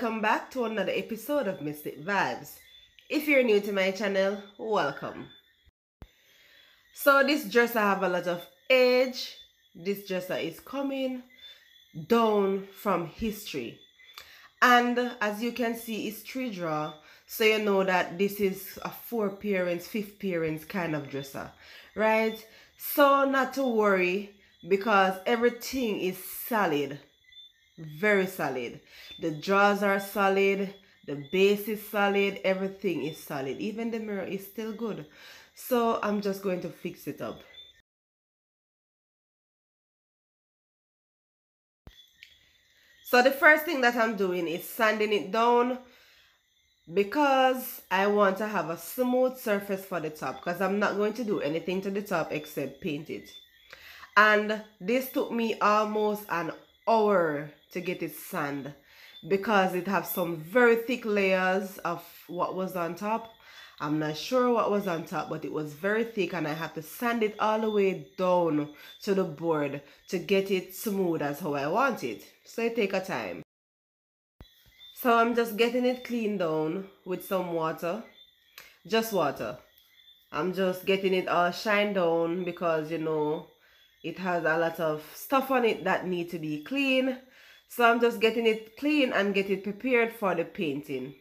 welcome back to another episode of Mystic Vibes. If you're new to my channel, welcome. So this dresser have a lot of age. This dresser is coming down from history. And as you can see, it's 3 drawer. So you know that this is a 4 parents, 5 parents kind of dresser, right? So not to worry because everything is solid. Very solid. The drawers are solid, the base is solid, everything is solid. Even the mirror is still good. So I'm just going to fix it up. So the first thing that I'm doing is sanding it down because I want to have a smooth surface for the top, because I'm not going to do anything to the top except paint it. And this took me almost an hour to get it sand because it has some very thick layers of what was on top. I'm not sure what was on top, but it was very thick and I had to sand it all the way down to the board to get it smooth as how I want it. So it take a time. So I'm just getting it cleaned down with some water. Just water. I'm just getting it all shined down because it has a lot of stuff on it that need to be clean. So I'm just getting it clean and get it prepared for the painting.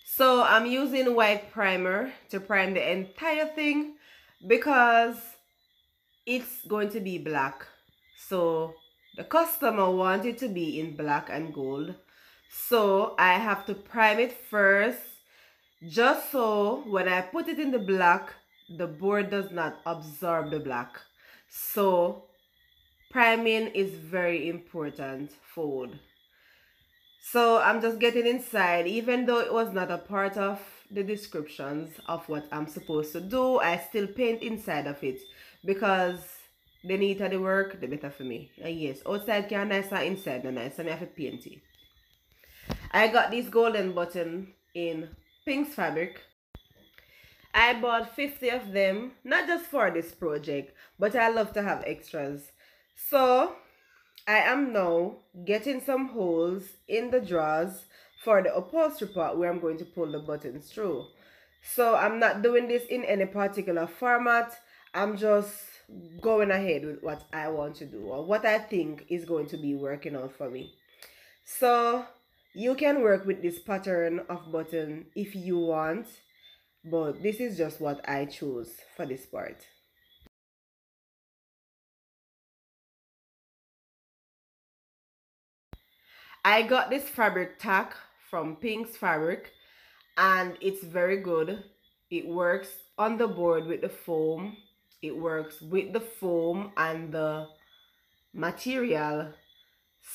So I'm using white primer to prime the entire thing because it's going to be black. So the customer wanted to be in black and gold. So I have to prime it first, just so when I put it in the black, the board does not absorb the black. So priming is very important for wood. So I'm just getting inside, even though it was not a part of the descriptions of what I'm supposed to do, I still paint inside of it because the neater the work, the better for me. And yes, outside can nicer, inside no nice, and I have to paint it. I got this golden button in Pink's fabric. I bought 50 of them, not just for this project, but I love to have extras. So I am now getting some holes in the drawers for the upholstery part where I'm going to pull the buttons through. So I'm not doing this in any particular format. I'm just going ahead with what I want to do or what I think is going to be working out for me. So you can work with this pattern of button if you want, but this is just what I chose for this part. I got this fabric tack from Pink's Fabric and it's very good. It works on the board with the foam. It works with the foam and the material.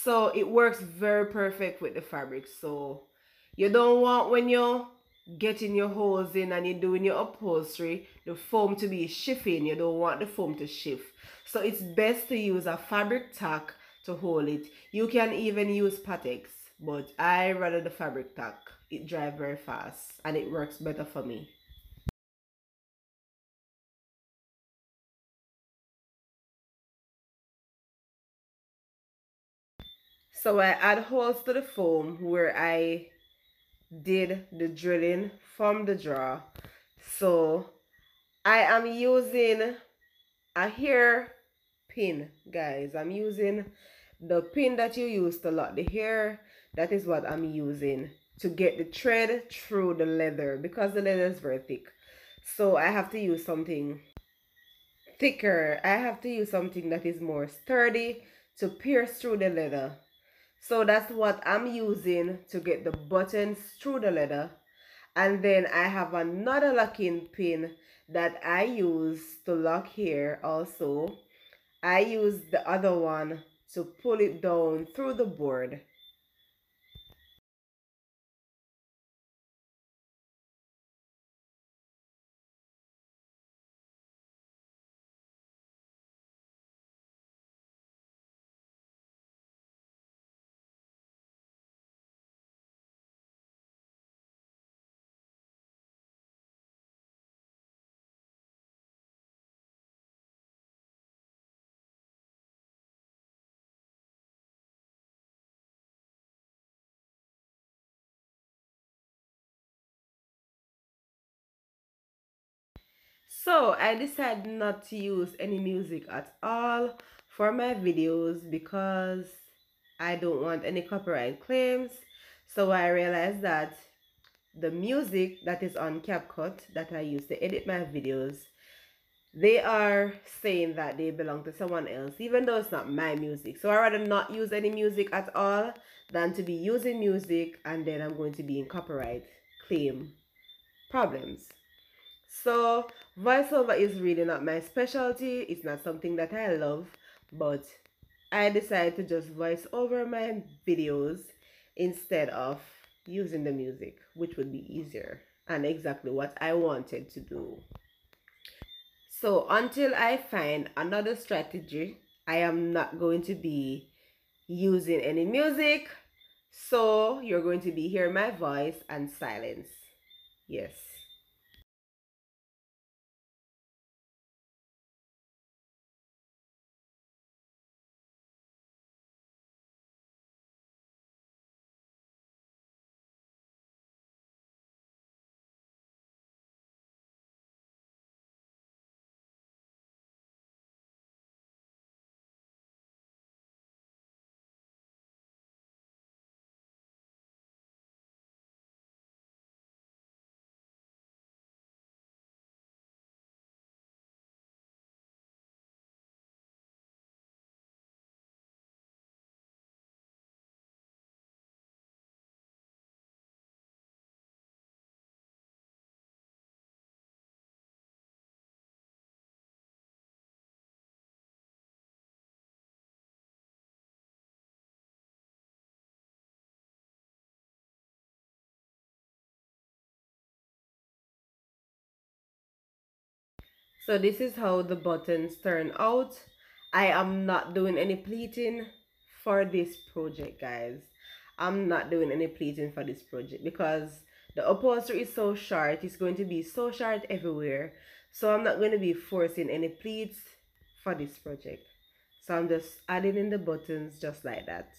So it works very perfect with the fabric. So you don't want, when you're getting your holes in and you're doing your upholstery, the foam to be shifting. You don't want the foam to shift. So it's best to use a fabric tack to hold it. You can even use Patex, but I rather the fabric tack. It dries very fast and it works better for me. So I add holes to the foam where I did the drilling from the drawer. So I am using a hair pin, guys. I'm using the pin that you use to lock the hair. That is what I'm using to get the thread through the leather because the leather is very thick. So I have to use something thicker. I have to use something that is more sturdy to pierce through the leather. So that's what I'm using to get the buttons through the leather. And then I have another locking pin that I use to lock here also. I use the other one to pull it down through the board. So I decided not to use any music at all for my videos because I don't want any copyright claims. So I realized that the music that is on CapCut that I use to edit my videos, they are saying that they belong to someone else, even though it's not my music. So I rather not use any music at all than to be using music and then I'm going to be in copyright claim problems. So voiceover is really not my specialty. It's not something that I love, but I decided to just voice over my videos instead of using the music, which would be easier and exactly what I wanted to do. So until I find another strategy, I am not going to be using any music. So you're going to be hearing my voice and silence. Yes. So this is how the buttons turn out. I am not doing any pleating for this project, guys. I'm not doing any pleating for this project because the upholstery is so short. It's going to be so short everywhere. So I'm not going to be forcing any pleats for this project. So I'm just adding in the buttons just like that.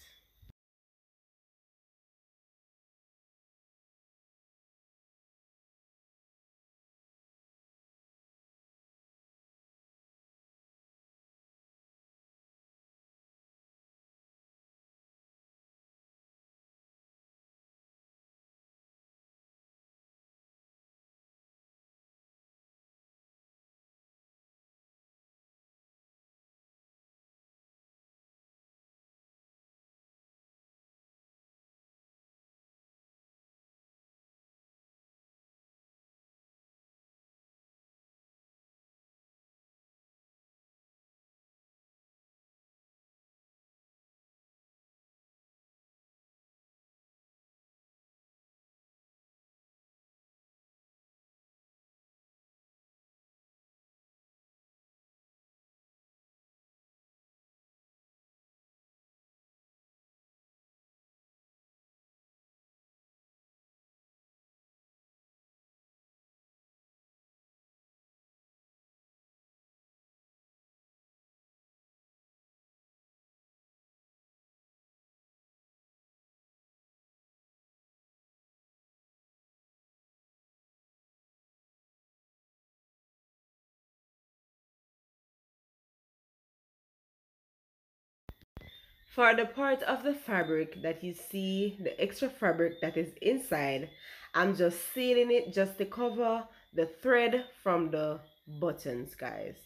For the part of the fabric that you see, the extra fabric that is inside, I'm just sealing it just to cover the thread from the buttons, guys.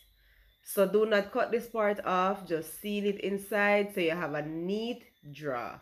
So do not cut this part off, just seal it inside so you have a neat draw.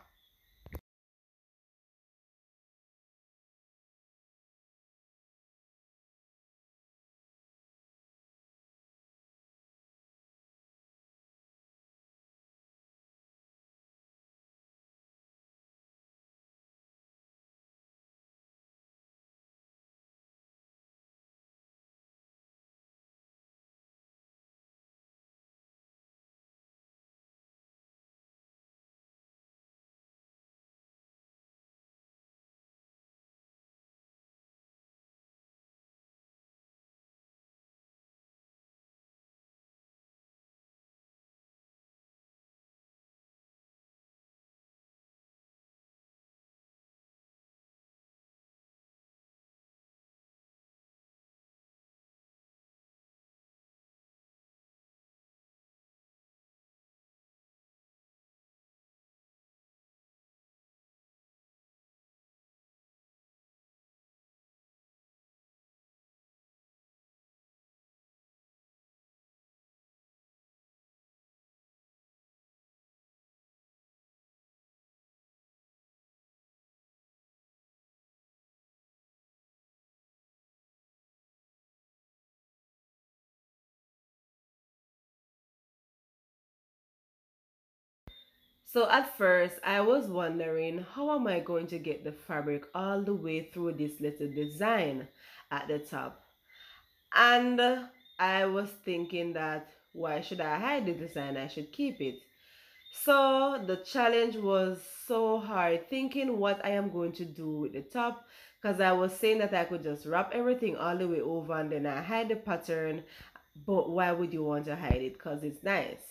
So at first, I was wondering how am I going to get the fabric all the way through this little design at the top. And I was thinking that why should I hide the design? I should keep it. So the challenge was so hard thinking what I am going to do with the top, because I was saying that I could just wrap everything all the way over and then I hide the pattern. But why would you want to hide it? Because it's nice.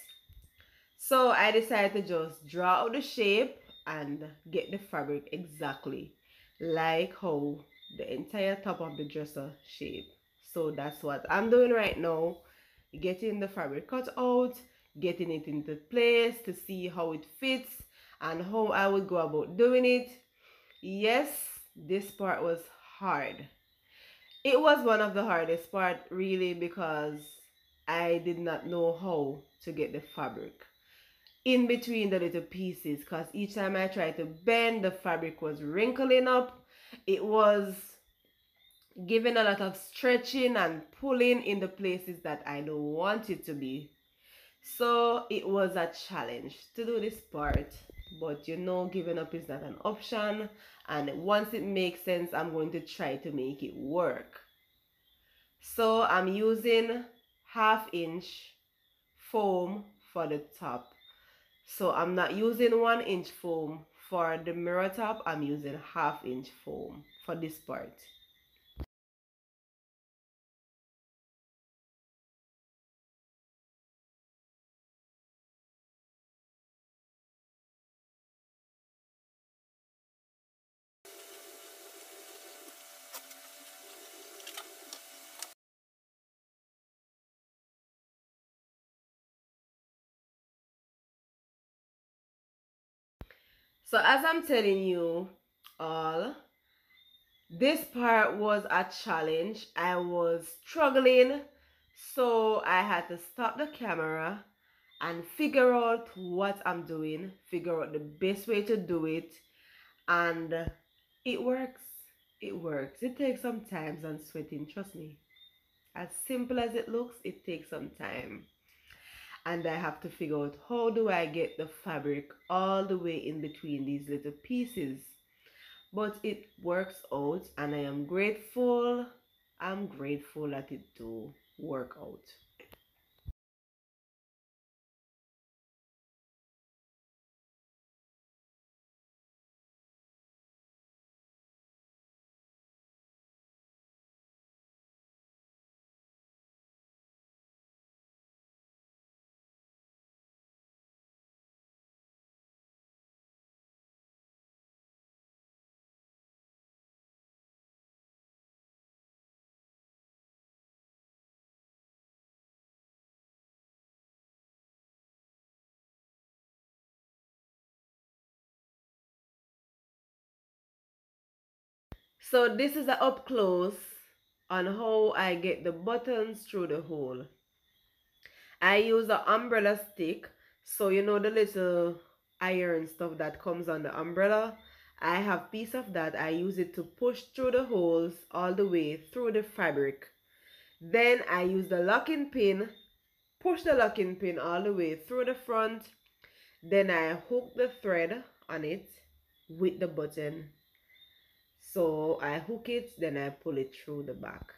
So I decided to just draw out the shape and get the fabric exactly like how the entire top of the dresser shape. So that's what I'm doing right now. Getting the fabric cut out, getting it into place to see how it fits and how I would go about doing it. Yes, this part was hard. It was one of the hardest part really because I did not know how to get the fabric in between the little pieces, because each time I tried to bend, the fabric was wrinkling up. It was giving a lot of stretching and pulling in the places that I don't want it to be. So it was a challenge to do this part, but you know, giving up is not an option. And once it makes sense, I'm going to try to make it work. So I'm using 1/2 inch foam for the top. So I'm not using 1 inch foam for the mirror top. I'm using 1/2 inch foam for this part. So as I'm telling you all, this part was a challenge. I was struggling, so I had to stop the camera and figure out what I'm doing, figure out the best way to do it, and it works. It works. It takes some time and sweating, trust me. As simple as it looks, it takes some time. And I have to figure out how do I get the fabric all the way in between these little pieces. But it works out and I am grateful. I'm grateful that it do work out. So this is a up close on how I get the buttons through the hole. I use an umbrella stick. So you know the little iron stuff that comes on the umbrella. I have piece of that. I use it to push through the holes all the way through the fabric. Then I use the locking pin, push the locking pin all the way through the front. Then I hook the thread on it with the button. So I hook it, then I pull it through the back.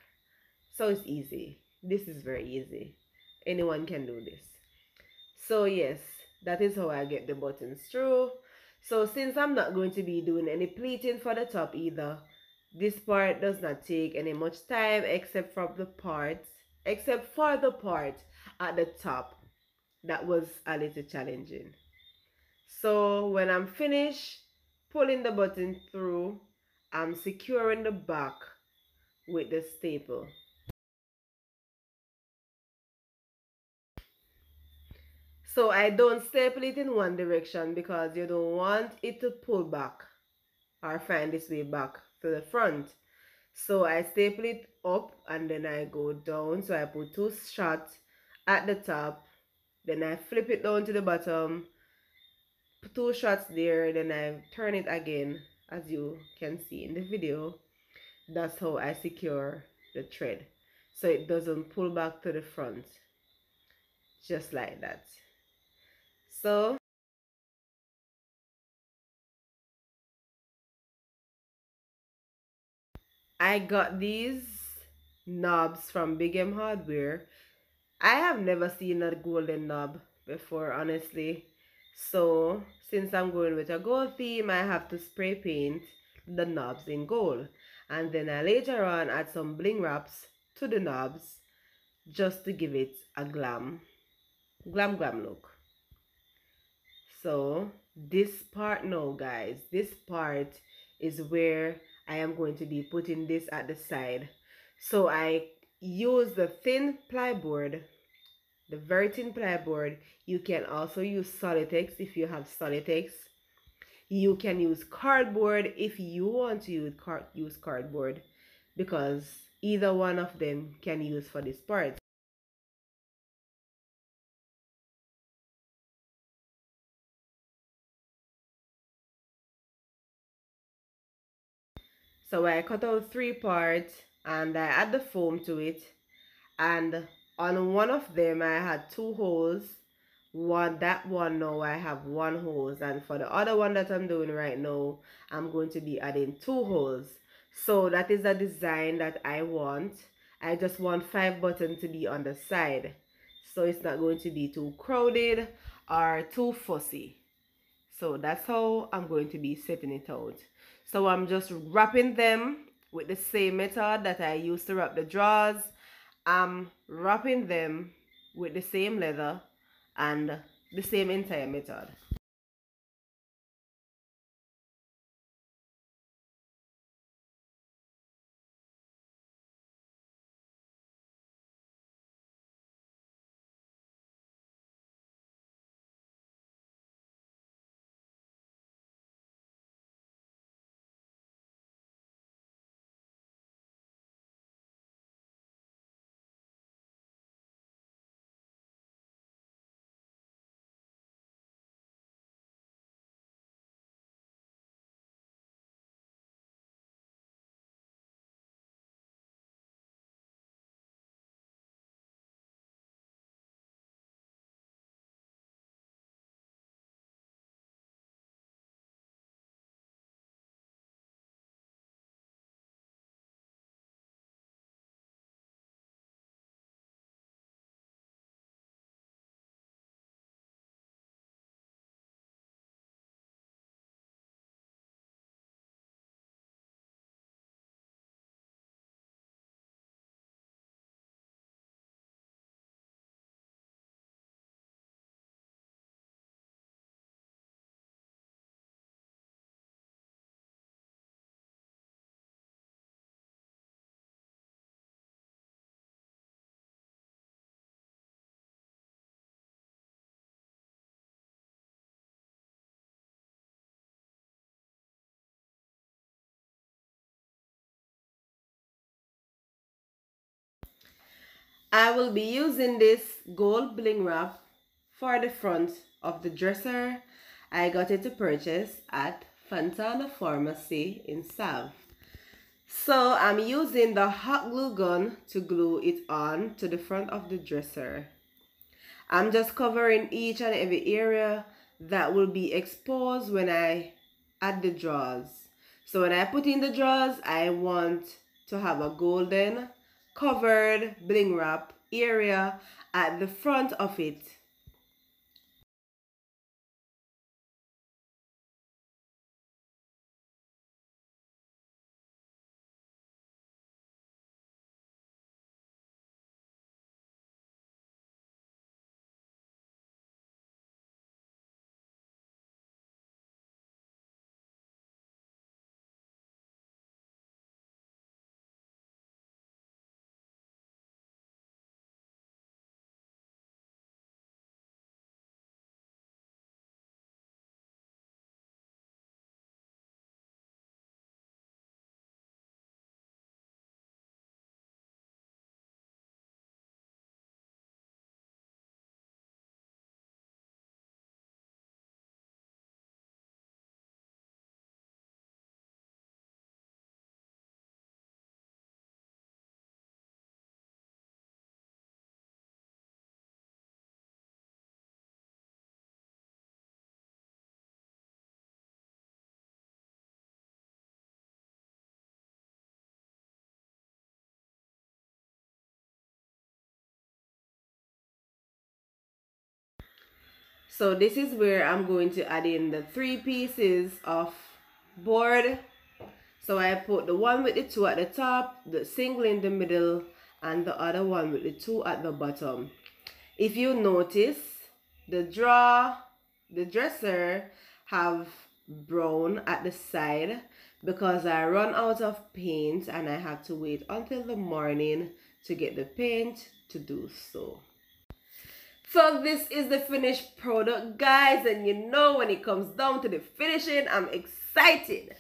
So it's easy. This is very easy. Anyone can do this. So yes, that is how I get the buttons through. So since I'm not going to be doing any pleating for the top either, this part does not take any much time except for the part at the top that was a little challenging. So when I'm finished pulling the button through, I'm securing the back with the staple. So I don't staple it in one direction because you don't want it to pull back or find its way back to the front. So I staple it up and then I go down. So I put 2 shots at the top, then I flip it down to the bottom, 2 shots there, then I turn it again as you can see in the video. That's how I secure the thread so it doesn't pull back to the front, just like that. So I got these knobs from Big M Hardware. I have never seen a golden knob before, honestly. So, since I'm going with a gold theme, I have to spray paint the knobs in gold. And then I later on add some bling wraps to the knobs just to give it a glam look. So, this part now, guys, this part is where I am going to be putting this at the side. So, I use the thin plyboard, the very thin plyboard. You can also use Solitex if you have Solitex. You can use cardboard if you want to use cardboard, because either one of them can use for this part. So I cut out three parts and I add the foam to it, and on one of them I had two holes. That one now I have one hose, and for the other one that I'm doing right now I'm going to be adding two holes. So that is the design that I want. I just want 5 buttons to be on the side, so it's not going to be too crowded or too fussy. So that's how I'm going to be setting it out. So I'm just wrapping them with the same method that I used to wrap the drawers. I'm wrapping them with the same leather and the same entire method. I will be using this gold bling wrap for the front of the dresser. I got it to purchase at Fontana Pharmacy in Salve. So I'm using the hot glue gun to glue it on to the front of the dresser. I'm just covering each and every area that will be exposed when I add the drawers. So when I put in the drawers, I want to have a golden covered bling wrap area at the front of it. So this is where I'm going to add in the 3 pieces of board. So I put the one with the 2 at the top, the single in the middle, and the other one with the 2 at the bottom. If you notice, the dresser have brown at the side because I run out of paint and I have to wait until the morning to get the paint to do so. So this is the finished product, guys, and you know when it comes down to the finishing, I'm excited.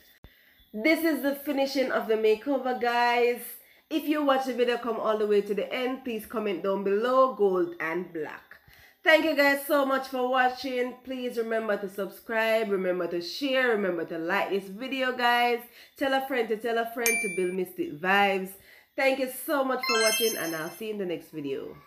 This is the finishing of the makeover, guys. If you watch the video come all the way to the end, please comment down below, gold and black. Thank you guys so much for watching. Please remember to subscribe, remember to share, remember to like this video, guys. Tell a friend to build mystic vibes. Thank you so much for watching, and I'll see you in the next video.